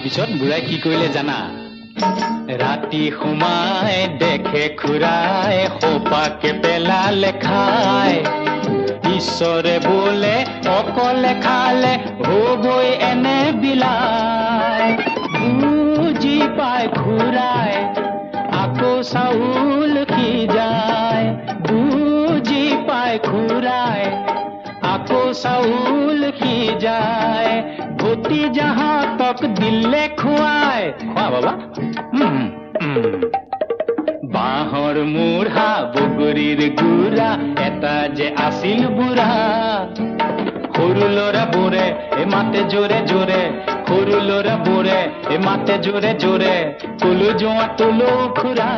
পিছত বুঢ়াই কি কৰিলে জানা? ৰাতি সোমাই দেখে খুৰাই সোপাকে পেলালে খাই। ঈশ্বৰে বোলে অকলে খালে হ'বই এনে বিলাই। বুজি পাই খুৰাই আকৌ চাউল সিজাই। বুজি পাই খুৰাই আকৌ চাউল সিজাই। ভতিজাহঁতক দিলে খুৱাই। খোৱা বাবা। বাঁহৰ মূঢ়া বগৰীৰ গুড়া এটা যে আছিল বুঢ়া। সৰু ল'ৰাবোৰে মাতে জোৰে জোৰে। সৰু ল'ৰাবোৰে মাতে জোৰে জোৰে। তোলো যোৱা তোলো খুৰা।